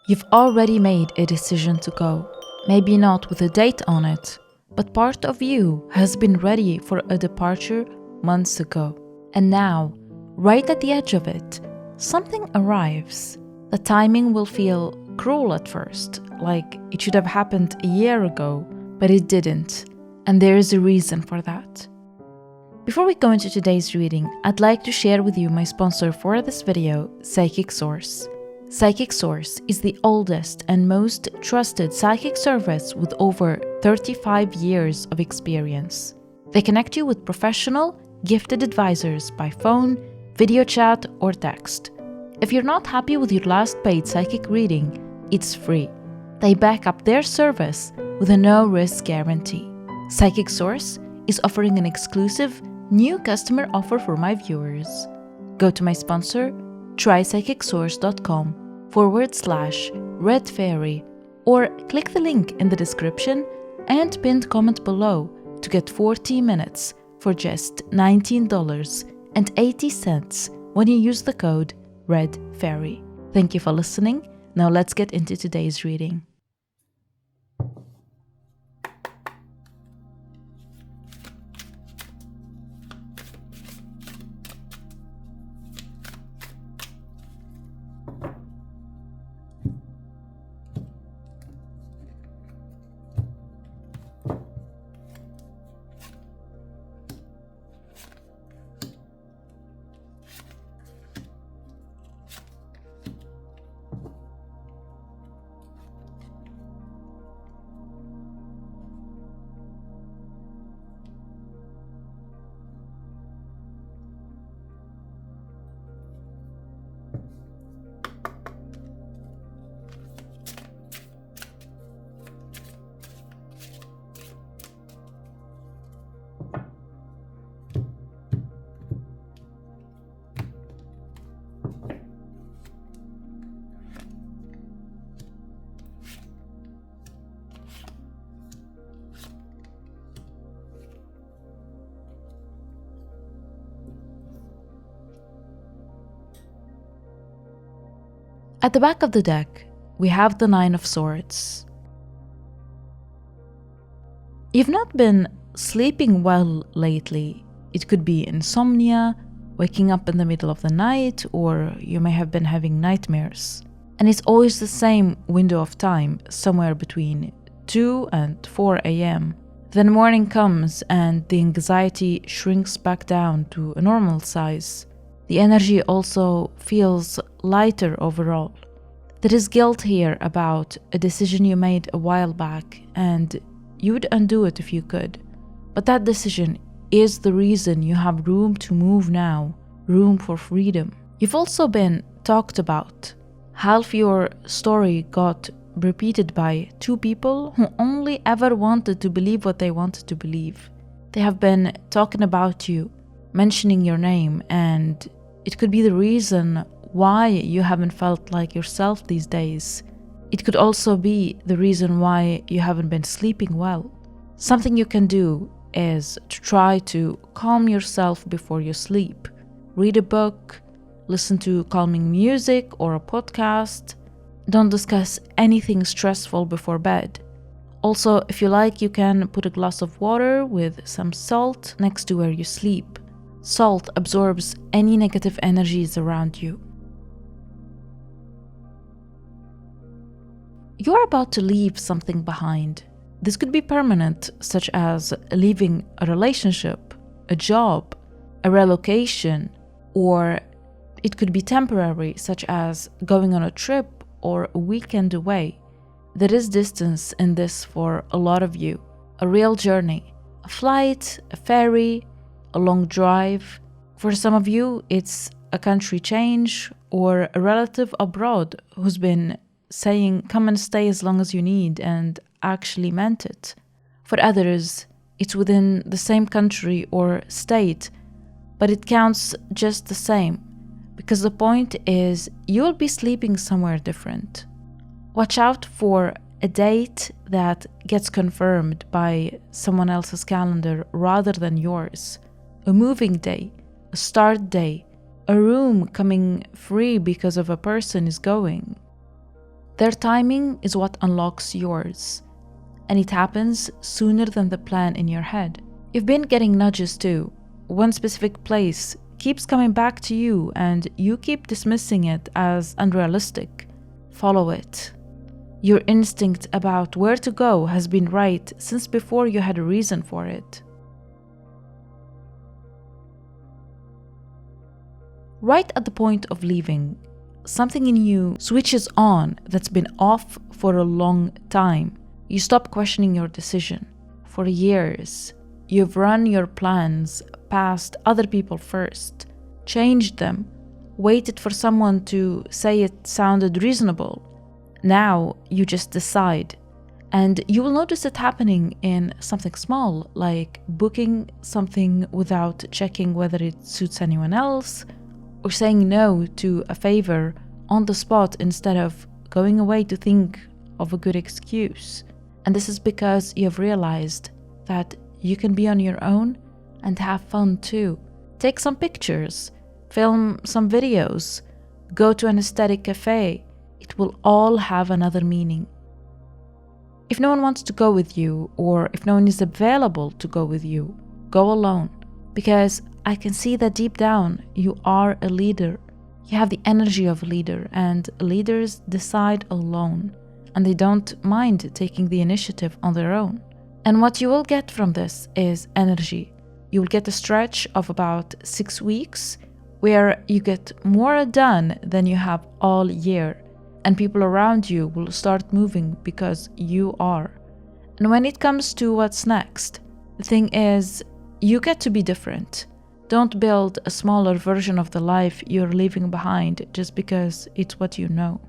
You've already made a decision to go, maybe not with a date on it, but part of you has been ready for a departure months ago. And now, right at the edge of it, something arrives. The timing will feel cruel at first, like it should have happened a year ago, but it didn't, and there is a reason for that. Before we go into today's reading, I'd like to share with you my sponsor for this video, Psychic Source. Psychic Source is the oldest and most trusted psychic service with over 35 years of experience. They connect you with professional, gifted advisors by phone, video chat, or text. If you're not happy with your last paid psychic reading, it's free. They back up their service with a no-risk guarantee. Psychic Source is offering an exclusive new customer offer for my viewers. Go to my sponsor, trypsychicsource.com/redfairy, or click the link in the description and pinned comment below to get 40 minutes for just $19.80 when you use the code redfairy. Thank you for listening. Now let's get into today's reading. At the back of the deck, we have the Nine of Swords. You've not been sleeping well lately. It could be insomnia, waking up in the middle of the night, or you may have been having nightmares. And it's always the same window of time, somewhere between 2 and 4 a.m. Then morning comes and the anxiety shrinks back down to a normal size. The energy also feels lighter overall. There is guilt here about a decision you made a while back, and you would undo it if you could. But that decision is the reason you have room to move now, room for freedom. You've also been talked about. Half your story got repeated by two people who only ever wanted to believe what they wanted to believe. They have been talking about you, mentioning your name, and it could be the reason why you haven't felt like yourself these days. It could also be the reason why you haven't been sleeping well. Something you can do is to try to calm yourself before you sleep. Read a book, listen to calming music or a podcast. Don't discuss anything stressful before bed. Also, if you like, you can put a glass of water with some salt next to where you sleep. Salt absorbs any negative energies around you. You're about to leave something behind. This could be permanent, such as leaving a relationship, a job, a relocation, or it could be temporary, such as going on a trip or a weekend away. There is distance in this for a lot of you, a real journey, a flight, a ferry, a long drive. For some of you, it's a country change or a relative abroad who's been saying, come and stay as long as you need, and actually meant it. For others, it's within the same country or state, but it counts just the same, because the point is you'll be sleeping somewhere different. Watch out for a date that gets confirmed by someone else's calendar rather than yours. A moving day, a start day, a room coming free because of a person is going. Their timing is what unlocks yours, and it happens sooner than the plan in your head. You've been getting nudges too. One specific place keeps coming back to you and you keep dismissing it as unrealistic. Follow it. Your instinct about where to go has been right since before you had a reason for it. Right at the point of leaving, something in you switches on that's been off for a long time. You stop questioning your decision. For years, you've run your plans past other people first, changed them, waited for someone to say it sounded reasonable. Now you just decide, and you will notice it happening in something small, like booking something without checking whether it suits anyone else, or saying no to a favor on the spot instead of going away to think of a good excuse. And this is because you've realized that you can be on your own and have fun too. Take some pictures, film some videos, go to an aesthetic cafe. It will all have another meaning. If no one wants to go with you, or if no one is available to go with you, go alone. Because I can see that deep down you are a leader. You have the energy of a leader, and leaders decide alone, and they don't mind taking the initiative on their own. And what you will get from this is energy. You will get a stretch of about 6 weeks where you get more done than you have all year, and people around you will start moving because you are. And when it comes to what's next, the thing is, you get to be different. Don't build a smaller version of the life you're leaving behind just because it's what you know.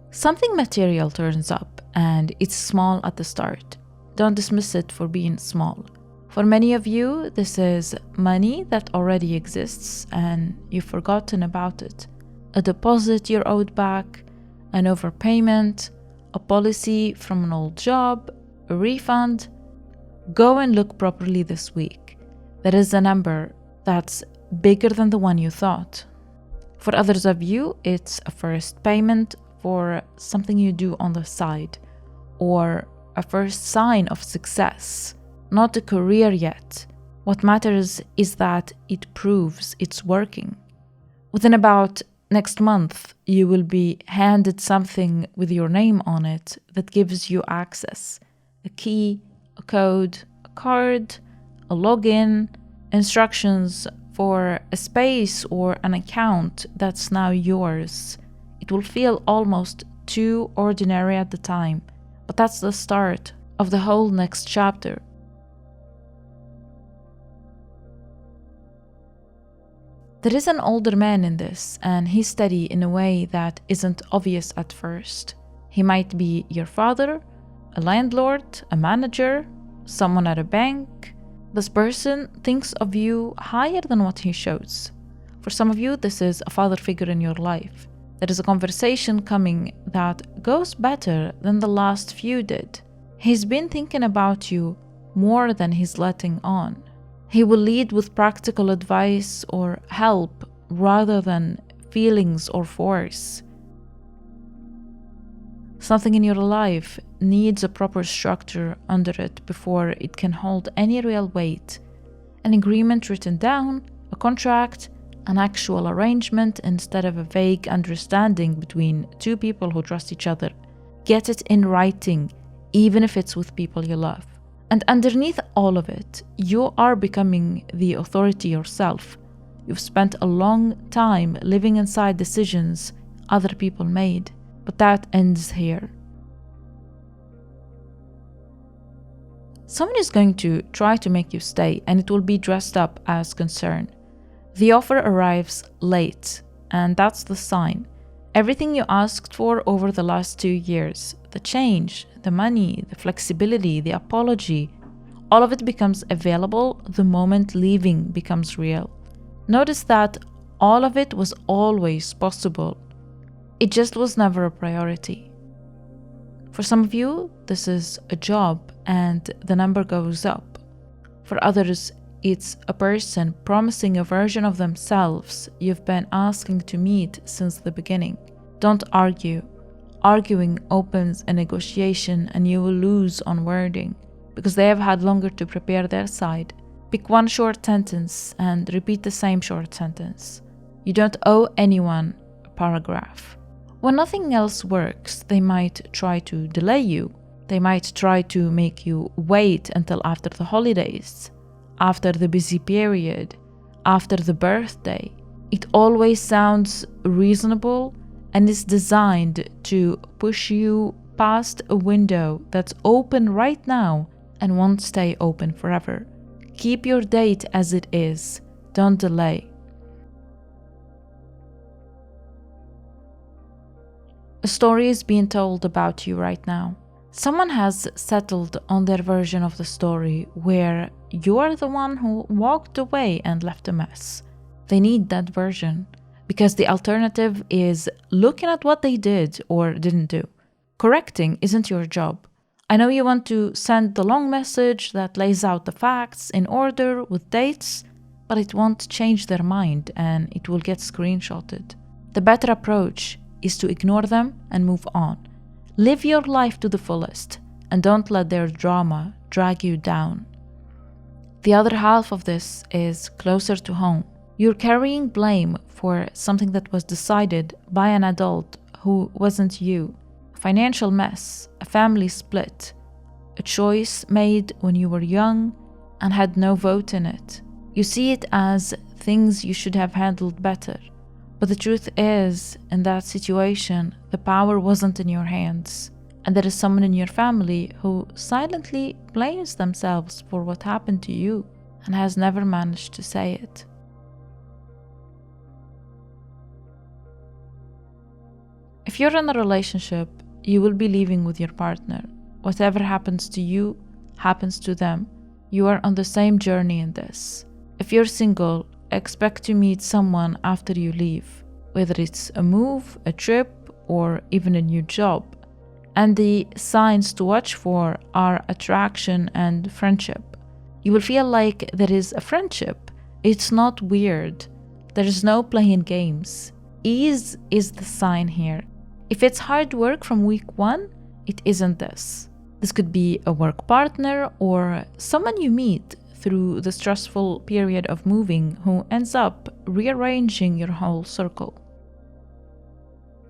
Something material turns up, and it's small at the start. Don't dismiss it for being small. For many of you, this is money that already exists and you've forgotten about it. A deposit you're owed back, an overpayment, a policy from an old job, a refund. Go and look properly this week. There is a number that's bigger than the one you thought. For others of you, it's a first payment for something you do on the side, or a first sign of success, not a career yet. What matters is that it proves it's working. Within about next month, you will be handed something with your name on it that gives you access, a key, a code, a card, a login, instructions for a space or an account that's now yours. It will feel almost too ordinary at the time, but that's the start of the whole next chapter. There is an older man in this, and he's steady in a way that isn't obvious at first. He might be your father, a landlord, a manager, someone at a bank. This person thinks of you higher than what he shows. For some of you, this is a father figure in your life. There is a conversation coming that goes better than the last few did. He's been thinking about you more than he's letting on. He will lead with practical advice or help rather than feelings or force. Something in your life needs a proper structure under it before it can hold any real weight. An agreement written down, a contract, an actual arrangement instead of a vague understanding between two people who trust each other. Get it in writing, even if it's with people you love. And underneath all of it, you are becoming the authority yourself. You've spent a long time living inside decisions other people made, but that ends here. Someone is going to try to make you stay, and it will be dressed up as concern. The offer arrives late, and that's the sign. Everything you asked for over the last 2 years, the change, the money, the flexibility, the apology, all of it becomes available the moment leaving becomes real. Notice that all of it was always possible. It just was never a priority. For some of you, this is a job and the number goes up. For others, It's a person promising a version of themselves you've been asking to meet since the beginning. Don't argue. Arguing opens a negotiation and you will lose on wording because they have had longer to prepare their side. Pick one short sentence and repeat the same short sentence. You don't owe anyone a paragraph. When nothing else works, they might try to delay you. They might try to make you wait until after the holidays, after the busy period, after the birthday. It always sounds reasonable and is designed to push you past a window that's open right now and won't stay open forever. Keep your date as it is. Don't delay. A story is being told about you right now. Someone has settled on their version of the story where you are the one who walked away and left a mess. They need that version because the alternative is looking at what they did or didn't do. Correcting isn't your job. I know you want to send the long message that lays out the facts in order with dates, but it won't change their mind and it will get screenshotted. The better approach is to ignore them and move on. Live your life to the fullest and don't let their drama drag you down. The other half of this is closer to home. You're carrying blame for something that was decided by an adult who wasn't you. A financial mess, a family split, a choice made when you were young and had no vote in it. You see it as things you should have handled better. But the truth is, in that situation, the power wasn't in your hands. And there is someone in your family who silently blames themselves for what happened to you and has never managed to say it. If you're in a relationship, you will be leaving with your partner. Whatever happens to you, happens to them. You are on the same journey in this. If you're single, expect to meet someone after you leave, whether it's a move, a trip, or even a new job. And the signs to watch for are attraction and friendship. You will feel like there is a friendship. It's not weird. There is no playing games. Ease is the sign here. If it's hard work from week one, it isn't this. This could be a work partner or someone you meet through the stressful period of moving who ends up rearranging your whole circle.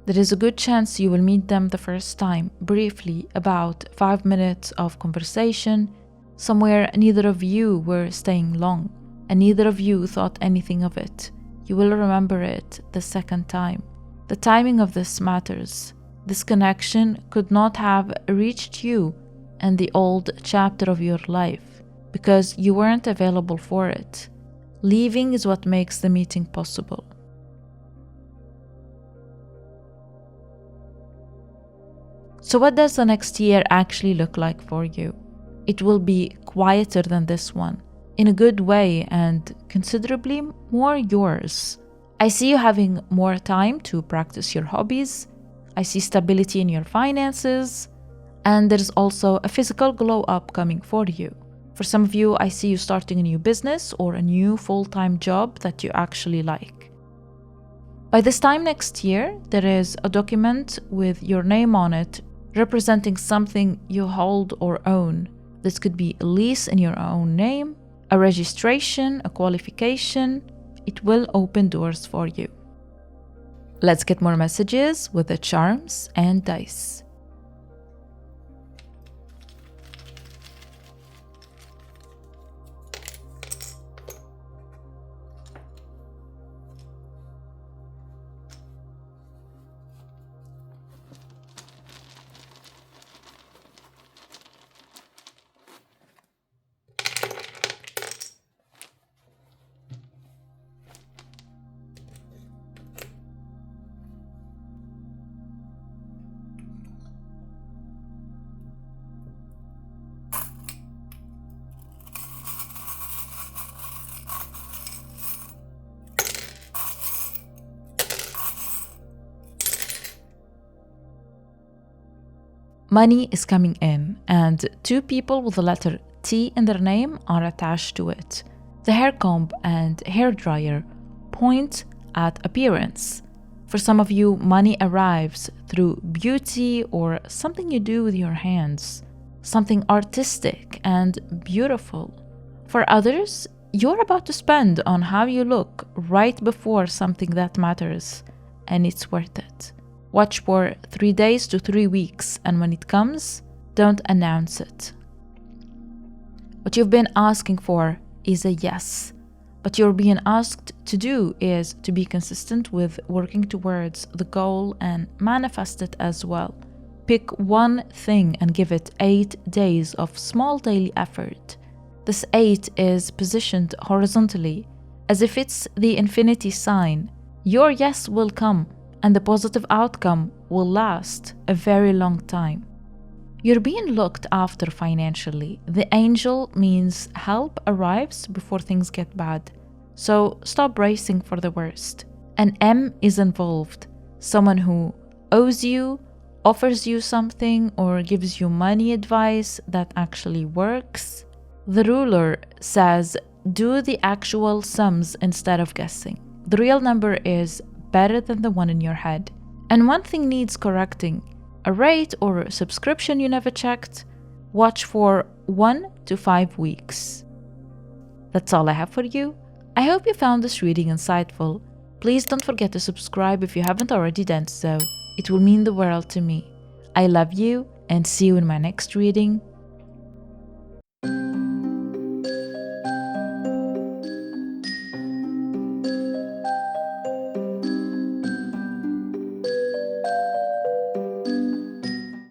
There is a good chance you will meet them the first time, briefly, about 5 minutes of conversation, somewhere neither of you were staying long, and neither of you thought anything of it. You will remember it the second time. The timing of this matters. This connection could not have reached you in the old chapter of your life because you weren't available for it. Leaving is what makes the meeting possible. So what does the next year actually look like for you? It will be quieter than this one, in a good way and considerably more yours. I see you having more time to practice your hobbies. I see stability in your finances. And there's also a physical glow up coming for you. For some of you, I see you starting a new business or a new full-time job that you actually like. By this time next year, there is a document with your name on it representing something you hold or own. This could be a lease in your own name, a registration, a qualification. It will open doors for you. Let's get more messages with the charms and dice. Money is coming in, and two people with the letter T in their name are attached to it. The hair comb and hair dryer point at appearance. For some of you, money arrives through beauty or something you do with your hands, something artistic and beautiful. For others, you're about to spend on how you look right before something that matters, and it's worth it. Watch for 3 days to 3 weeks, and when it comes, don't announce it. What you've been asking for is a yes. What you're being asked to do is to be consistent with working towards the goal and manifest it as well. Pick one thing and give it 8 days of small daily effort. This 8 is positioned horizontally, as if it's the infinity sign. Your yes will come, and the positive outcome will last a very long time. You're being looked after financially. The angel means help arrives before things get bad. So stop bracing for the worst. An M is involved. Someone who owes you, offers you something, or gives you money advice that actually works. The ruler says, do the actual sums instead of guessing. The real number is better than the one in your head. And one thing needs correcting. A rate or a subscription you never checked. Watch for 1 to 5 weeks. That's all I have for you. I hope you found this reading insightful. Please don't forget to subscribe if you haven't already done so. It will mean the world to me. I love you and see you in my next reading.